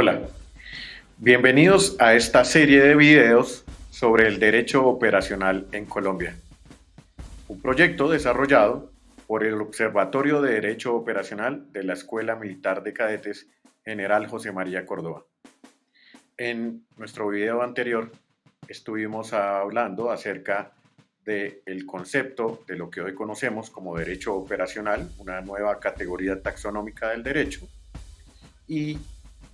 Hola, bienvenidos a esta serie de videos sobre el derecho operacional en Colombia, un proyecto desarrollado por el Observatorio de Derecho Operacional de la Escuela Militar de Cadetes General José María Córdoba. En nuestro video anterior estuvimos hablando acerca del concepto de lo que hoy conocemos como derecho operacional, una nueva categoría taxonómica del derecho, y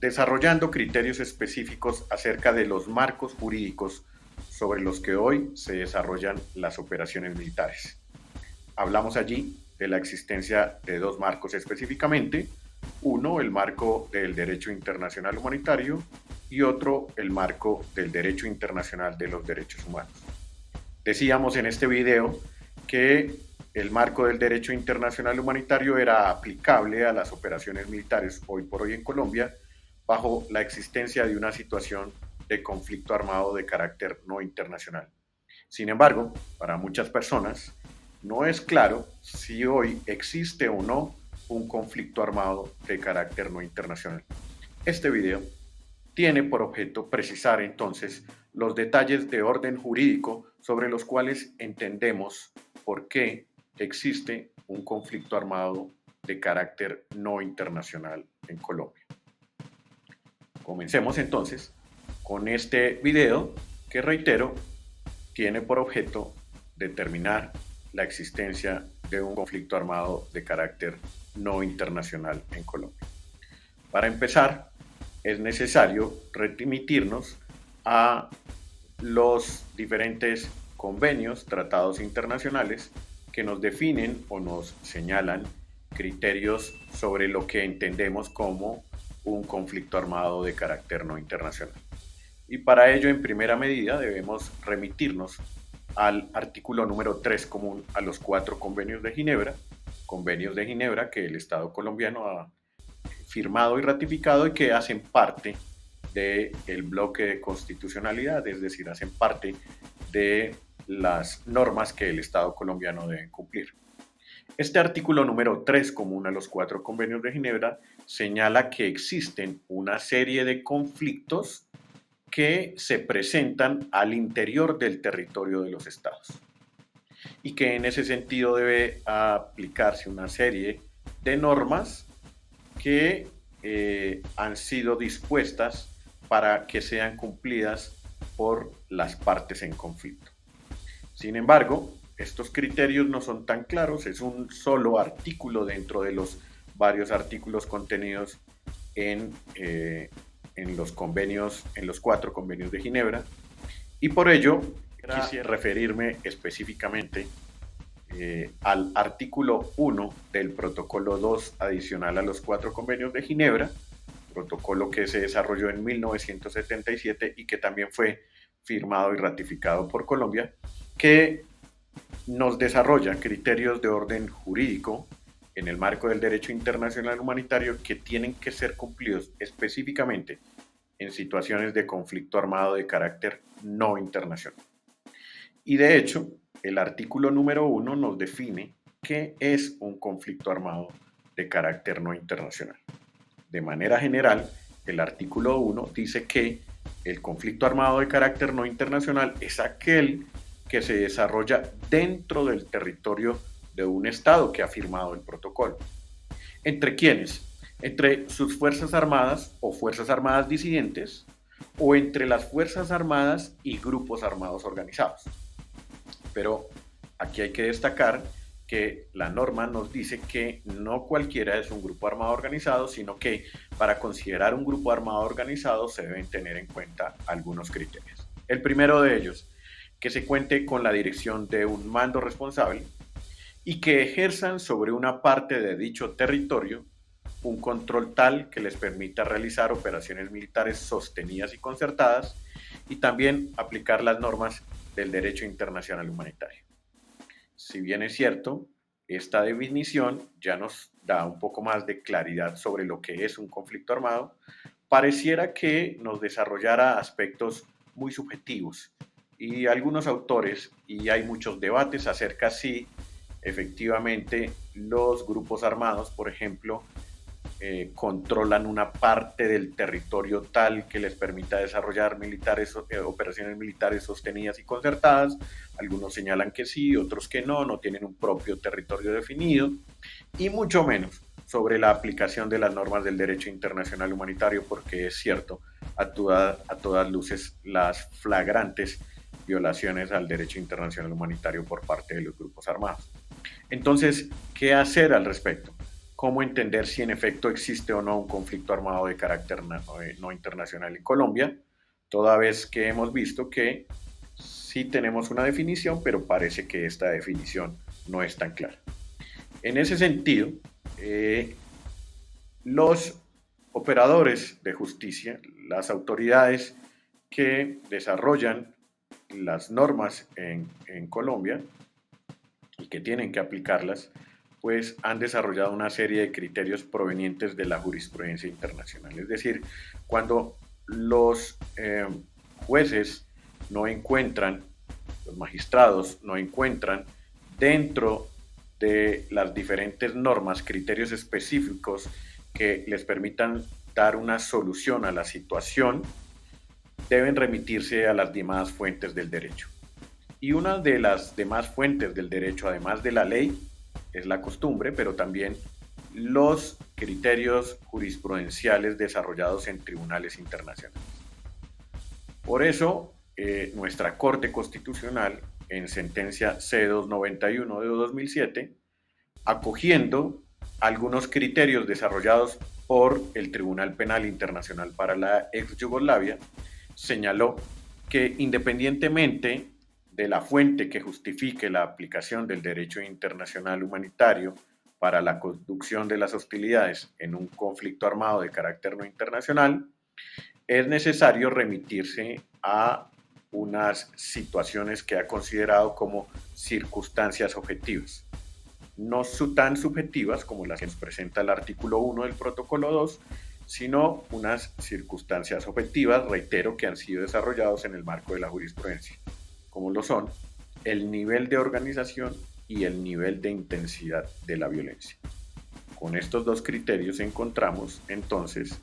desarrollando criterios específicos acerca de los marcos jurídicos sobre los que hoy se desarrollan las operaciones militares. Hablamos allí de la existencia de dos marcos específicamente, uno el marco del derecho internacional humanitario y otro el marco del derecho internacional de los derechos humanos. Decíamos en este video que el marco del derecho internacional humanitario era aplicable a las operaciones militares hoy por hoy en Colombia bajo la existencia de una situación de conflicto armado de carácter no internacional. Sin embargo, para muchas personas no es claro si hoy existe o no un conflicto armado de carácter no internacional. Este video tiene por objeto precisar entonces los detalles de orden jurídico sobre los cuales entendemos por qué existe un conflicto armado de carácter no internacional en Colombia. Comencemos entonces con este video que, reitero, tiene por objeto determinar la existencia de un conflicto armado de carácter no internacional en Colombia. Para empezar, es necesario remitirnos a los diferentes convenios, tratados internacionales que nos definen o nos señalan criterios sobre lo que entendemos como un conflicto armado de carácter no internacional. Y para ello, en primera medida, debemos remitirnos al artículo número 3 común a los 4 convenios de Ginebra que el Estado colombiano ha firmado y ratificado y que hacen parte del bloque de constitucionalidad, es decir, hacen parte de las normas que el Estado colombiano debe cumplir. Este artículo número 3 común a los 4 convenios de Ginebra señala que existen una serie de conflictos que se presentan al interior del territorio de los estados y que en ese sentido debe aplicarse una serie de normas que han sido dispuestas para que sean cumplidas por las partes en conflicto. Sin embargo, estos criterios no son tan claros, es un solo artículo dentro de los varios artículos contenidos en los convenios, en los 4 convenios de Ginebra, y por ello quisiera referirme específicamente al artículo 1 del protocolo 2 adicional a los 4 convenios de Ginebra, protocolo que se desarrolló en 1977 y que también fue firmado y ratificado por Colombia, que nos desarrolla criterios de orden jurídico en el marco del derecho internacional humanitario que tienen que ser cumplidos específicamente en situaciones de conflicto armado de carácter no internacional. Y de hecho, el artículo número 1 nos define qué es un conflicto armado de carácter no internacional. De manera general, el artículo 1 dice que el conflicto armado de carácter no internacional es aquel que se desarrolla dentro del territorio de un Estado que ha firmado el protocolo. ¿Entre quiénes? Entre sus Fuerzas Armadas o Fuerzas Armadas disidentes o entre las Fuerzas Armadas y grupos armados organizados. Pero aquí hay que destacar que la norma nos dice que no cualquiera es un grupo armado organizado, sino que para considerar un grupo armado organizado se deben tener en cuenta algunos criterios. El primero de ellos, que se cuente con la dirección de un mando responsable y que ejerzan sobre una parte de dicho territorio un control tal que les permita realizar operaciones militares sostenidas y concertadas y también aplicar las normas del derecho internacional humanitario. Si bien es cierto, esta definición ya nos da un poco más de claridad sobre lo que es un conflicto armado, pareciera que nos desarrollara aspectos muy subjetivos y algunos autores, y hay muchos debates acerca si efectivamente los grupos armados, por ejemplo, controlan una parte del territorio tal que les permita desarrollar operaciones militares sostenidas y concertadas. Algunos señalan que sí, otros que no, no tienen un propio territorio definido, y mucho menos sobre la aplicación de las normas del derecho internacional humanitario, porque es cierto, a todas luces, las flagrantes violaciones al derecho internacional humanitario por parte de los grupos armados. Entonces, ¿qué hacer al respecto? ¿Cómo entender si en efecto existe o no un conflicto armado de carácter no internacional en Colombia? Toda vez que hemos visto que sí tenemos una definición, pero parece que esta definición no es tan clara. En ese sentido, los operadores de justicia, las autoridades que desarrollan las normas en Colombia y que tienen que aplicarlas, pues han desarrollado una serie de criterios provenientes de la jurisprudencia internacional. Es decir, cuando los jueces no encuentran, los magistrados no encuentran dentro de las diferentes normas criterios específicos que les permitan dar una solución a la situación, deben remitirse a las demás fuentes del derecho. Y una de las demás fuentes del derecho, además de la ley, es la costumbre, pero también los criterios jurisprudenciales desarrollados en tribunales internacionales. Por eso, nuestra Corte Constitucional, en sentencia C291 de 2007, acogiendo algunos criterios desarrollados por el Tribunal Penal Internacional para la ex Yugoslavia, señaló que independientemente de la fuente que justifique la aplicación del derecho internacional humanitario para la conducción de las hostilidades en un conflicto armado de carácter no internacional, es necesario remitirse a unas situaciones que ha considerado como circunstancias objetivas, no tan subjetivas como las que nos presenta el artículo 1 del protocolo 2, sino unas circunstancias objetivas, reitero, que han sido desarrollados en el marco de la jurisprudencia, como lo son el nivel de organización y el nivel de intensidad de la violencia. Con estos dos criterios encontramos entonces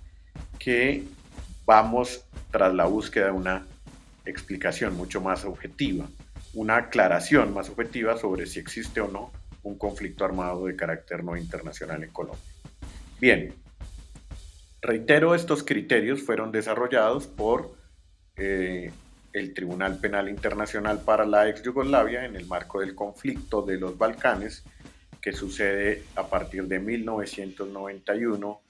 que vamos tras la búsqueda de una explicación mucho más objetiva, una aclaración más objetiva sobre si existe o no un conflicto armado de carácter no internacional en Colombia. Bien, reitero, estos criterios fueron desarrollados por el Tribunal Penal Internacional para la ex Yugoslavia en el marco del conflicto de los Balcanes, que sucede a partir de 1991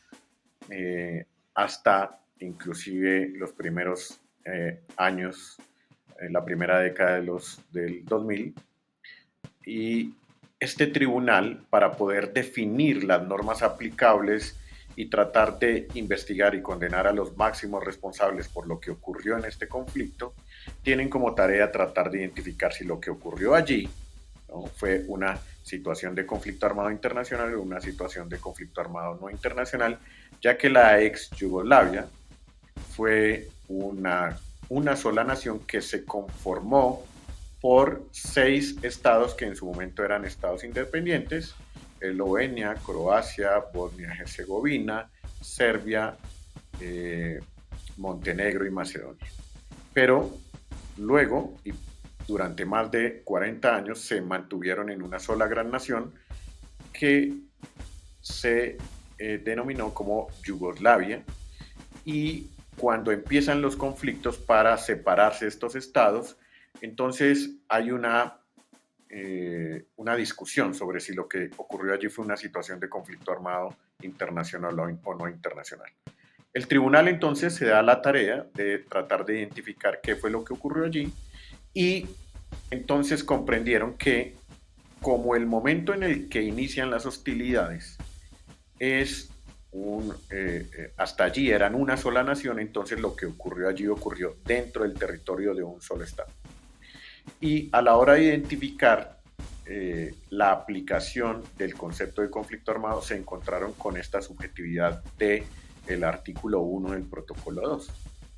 hasta inclusive los primeros años, la primera década del 2000. Y este tribunal, para poder definir las normas aplicables y tratar de investigar y condenar a los máximos responsables por lo que ocurrió en este conflicto, tienen como tarea tratar de identificar si lo que ocurrió allí, ¿no?, fue una situación de conflicto armado internacional o una situación de conflicto armado no internacional, ya que la ex Yugoslavia fue una sola nación que se conformó por 6 estados que en su momento eran estados independientes: Eslovenia, Croacia, Bosnia-Herzegovina, Serbia, Montenegro y Macedonia. Pero luego, y durante más de 40 años, se mantuvieron en una sola gran nación que se denominó como Yugoslavia, y cuando empiezan los conflictos para separarse estos estados, entonces hay una discusión sobre si lo que ocurrió allí fue una situación de conflicto armado internacional o no internacional. El tribunal entonces se da la tarea de tratar de identificar qué fue lo que ocurrió allí, y entonces comprendieron que como el momento en el que inician las hostilidades es hasta allí eran una sola nación, entonces lo que ocurrió allí ocurrió dentro del territorio de un solo estado. Y a la hora de identificar la aplicación del concepto de conflicto armado, se encontraron con esta subjetividad del artículo 1 del protocolo 2.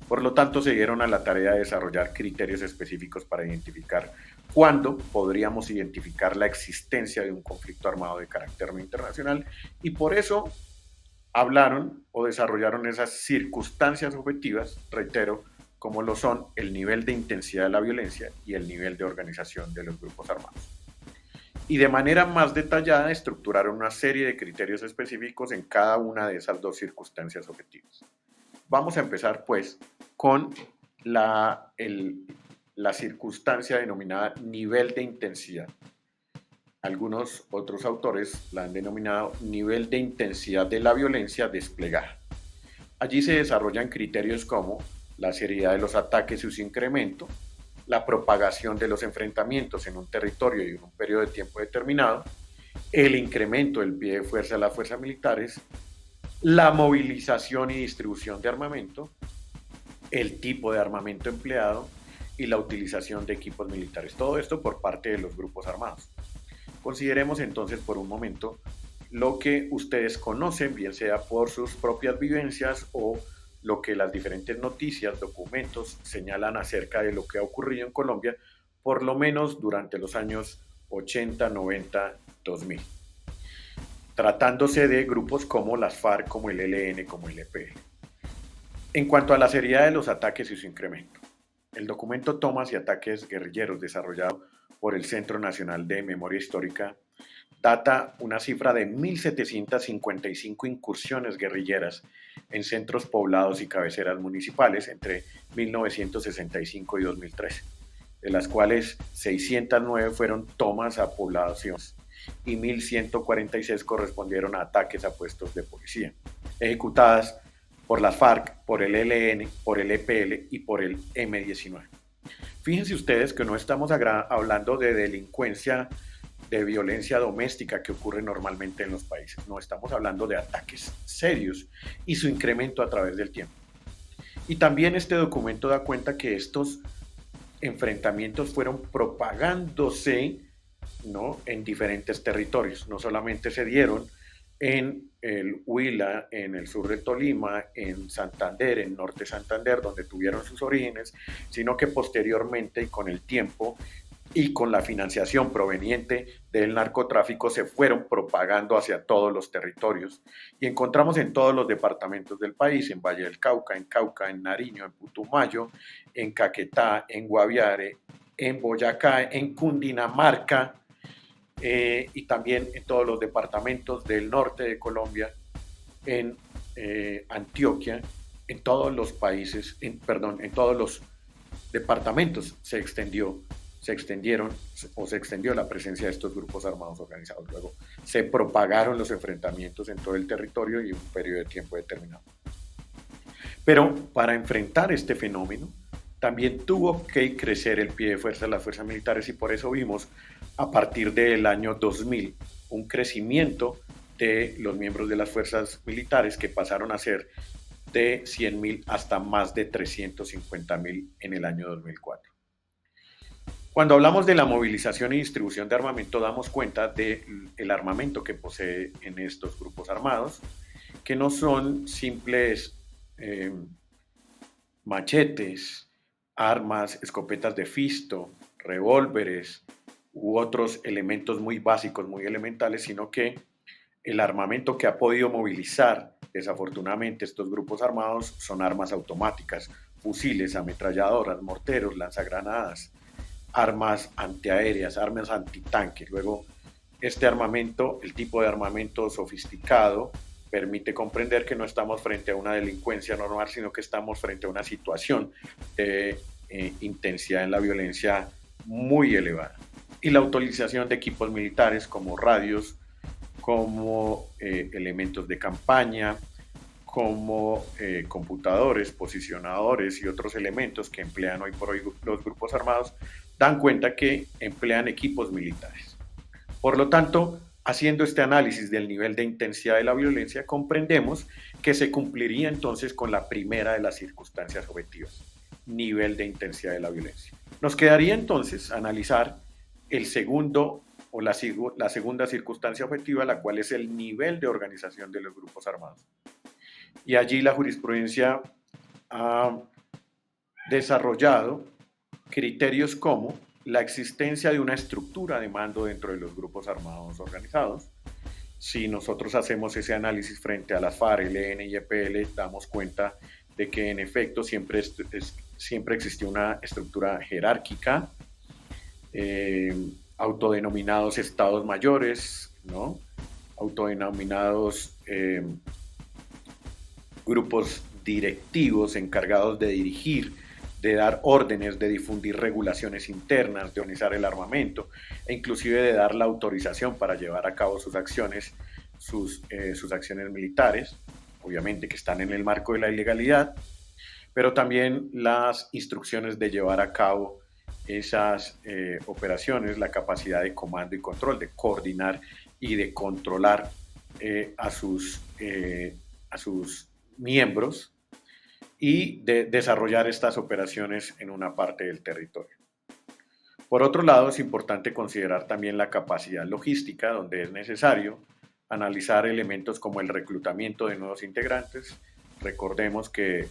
Por lo tanto, se dieron a la tarea de desarrollar criterios específicos para identificar cuándo podríamos identificar la existencia de un conflicto armado de carácter no internacional, y por eso hablaron o desarrollaron esas circunstancias objetivas, reitero, como lo son el nivel de intensidad de la violencia y el nivel de organización de los grupos armados. Y de manera más detallada estructuraron una serie de criterios específicos en cada una de esas dos circunstancias objetivas. Vamos a empezar pues con la circunstancia denominada nivel de intensidad. Algunos otros autores la han denominado nivel de intensidad de la violencia desplegada. Allí se desarrollan criterios como la seriedad de los ataques y su incremento, la propagación de los enfrentamientos en un territorio y en un periodo de tiempo determinado, el incremento del pie de fuerza de las fuerzas militares, la movilización y distribución de armamento, el tipo de armamento empleado y la utilización de equipos militares. Todo esto por parte de los grupos armados. Consideremos entonces por un momento lo que ustedes conocen, bien sea por sus propias vivencias o lo que las diferentes noticias, documentos señalan acerca de lo que ha ocurrido en Colombia, por lo menos durante los años 80, 90, 2000. Tratándose de grupos como las FARC, como el ELN, como el EPL. En cuanto a la seriedad de los ataques y su incremento, el documento Tomas y Ataques Guerrilleros desarrollado por el Centro Nacional de Memoria Histórica data una cifra de 1.755 incursiones guerrilleras en centros poblados y cabeceras municipales entre 1965 y 2013, de las cuales 609 fueron tomas a poblaciones y 1.146 correspondieron a ataques a puestos de policía, ejecutadas por las FARC, por el ELN, por el EPL y por el M-19. Fíjense ustedes que no estamos hablando de delincuencia, de violencia doméstica que ocurre normalmente en los países. No, estamos hablando de ataques serios y su incremento a través del tiempo. Y también este documento da cuenta que estos enfrentamientos fueron propagándose, ¿no?, en diferentes territorios. No solamente se dieron en el Huila, en el sur de Tolima, en Santander, en norte Santander, donde tuvieron sus orígenes, sino que posteriormente y con el tiempo y con la financiación proveniente del narcotráfico se fueron propagando hacia todos los territorios y encontramos en todos los departamentos del país, en Valle del Cauca, en Nariño, en Putumayo, en Caquetá, en Guaviare, en Boyacá, en Cundinamarca, y también en todos los departamentos del norte de Colombia, en Antioquia, en todos los países, en todos los departamentos se extendió la presencia de estos grupos armados organizados. Luego se propagaron los enfrentamientos en todo el territorio y en un periodo de tiempo determinado. Pero para enfrentar este fenómeno, también tuvo que crecer el pie de fuerza de las fuerzas militares y por eso vimos a partir del año 2000 un crecimiento de los miembros de las fuerzas militares que pasaron a ser de 100.000 hasta más de 350.000 en el año 2004. Cuando hablamos de la movilización y distribución de armamento, damos cuenta del armamento que posee en estos grupos armados, que no son simples machetes, armas, escopetas de fisto, revólveres u otros elementos muy básicos, muy elementales, sino que el armamento que ha podido movilizar desafortunadamente estos grupos armados son armas automáticas, fusiles, ametralladoras, morteros, lanzagranadas, armas antiaéreas, armas antitanques. Luego, este armamento, el tipo de armamento sofisticado, permite comprender que no estamos frente a una delincuencia normal, sino que estamos frente a una situación de intensidad en la violencia muy elevada. Y la utilización de equipos militares como radios, como elementos de campaña, como computadores, posicionadores y otros elementos que emplean hoy por hoy los grupos armados, dan cuenta que emplean equipos militares. Por lo tanto, haciendo este análisis del nivel de intensidad de la violencia, comprendemos que se cumpliría entonces con la primera de las circunstancias objetivas, nivel de intensidad de la violencia. Nos quedaría entonces analizar el segundo o la segunda circunstancia objetiva, la cual es el nivel de organización de los grupos armados. Y allí la jurisprudencia ha desarrollado criterios como la existencia de una estructura de mando dentro de los grupos armados organizados, si nosotros hacemos ese análisis frente a las FARC, ELN y EPL, damos cuenta de que en efecto siempre existió una estructura jerárquica, autodenominados estados mayores, ¿no? Autodenominados grupos directivos encargados de dirigir, de dar órdenes, de difundir regulaciones internas, de organizar el armamento e inclusive de dar la autorización para llevar a cabo sus acciones, sus acciones militares, obviamente que están en el marco de la ilegalidad, pero también las instrucciones de llevar a cabo esas operaciones, la capacidad de comando y control, de coordinar y de controlar a sus miembros y de desarrollar estas operaciones en una parte del territorio. Por otro lado, es importante considerar también la capacidad logística, donde es necesario analizar elementos como el reclutamiento de nuevos integrantes. Recordemos que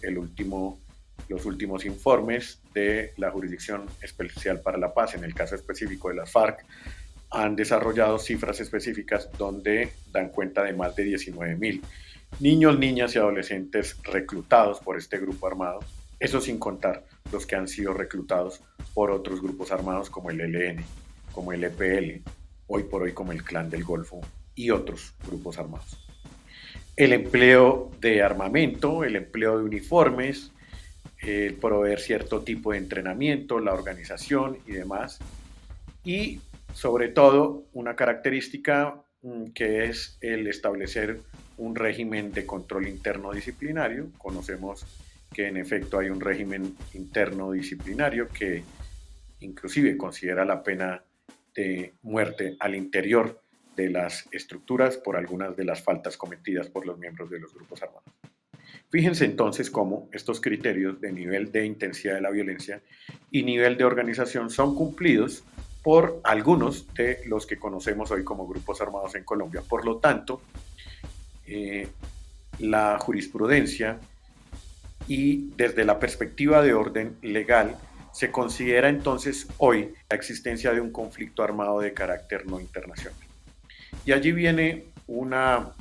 los últimos informes de la Jurisdicción Especial para la Paz, en el caso específico de las FARC, han desarrollado cifras específicas donde dan cuenta de más de 19.000 niños, niñas y adolescentes reclutados por este grupo armado, eso sin contar los que han sido reclutados por otros grupos armados como el ELN, como el EPL, hoy por hoy como el Clan del Golfo y otros grupos armados. El empleo de armamento, el empleo de uniformes, el proveer cierto tipo de entrenamiento, la organización y demás. Y sobre todo una característica que es el establecer un régimen de control interno disciplinario. Conocemos que en efecto hay un régimen interno disciplinario que inclusive considera la pena de muerte al interior de las estructuras por algunas de las faltas cometidas por los miembros de los grupos armados. Fíjense entonces cómo estos criterios de nivel de intensidad de la violencia y nivel de organización son cumplidos por algunos de los que conocemos hoy como grupos armados en Colombia. Por lo tanto, la jurisprudencia y desde la perspectiva de orden legal se considera entonces hoy la existencia de un conflicto armado de carácter no internacional. Y allí viene una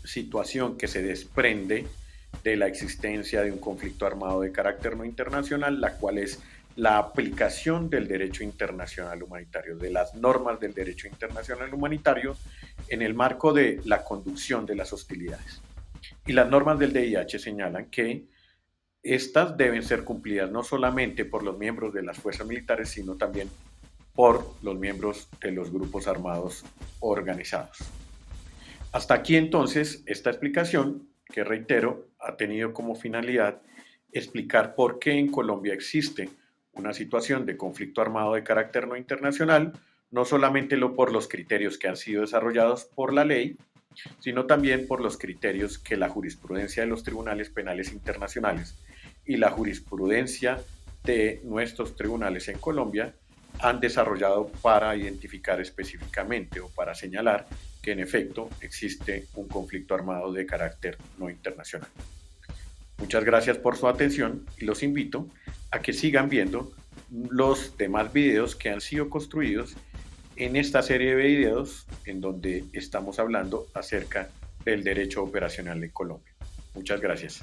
situación que se desprende de la existencia de un conflicto armado de carácter no internacional, la cual es la aplicación del derecho internacional humanitario, de las normas del derecho internacional humanitario en el marco de la conducción de las hostilidades. Y las normas del DIH señalan que estas deben ser cumplidas no solamente por los miembros de las fuerzas militares, sino también por los miembros de los grupos armados organizados. Hasta aquí entonces esta explicación, que reitero, ha tenido como finalidad explicar por qué en Colombia existe una situación de conflicto armado de carácter no internacional, no solamente por los criterios que han sido desarrollados por la ley, sino también por los criterios que la jurisprudencia de los tribunales penales internacionales y la jurisprudencia de nuestros tribunales en Colombia han desarrollado para identificar específicamente o para señalar que en efecto existe un conflicto armado de carácter no internacional. Muchas gracias por su atención y los invito a que sigan viendo los demás videos que han sido construidos en esta serie de videos en donde estamos hablando acerca del derecho operacional en Colombia. Muchas gracias.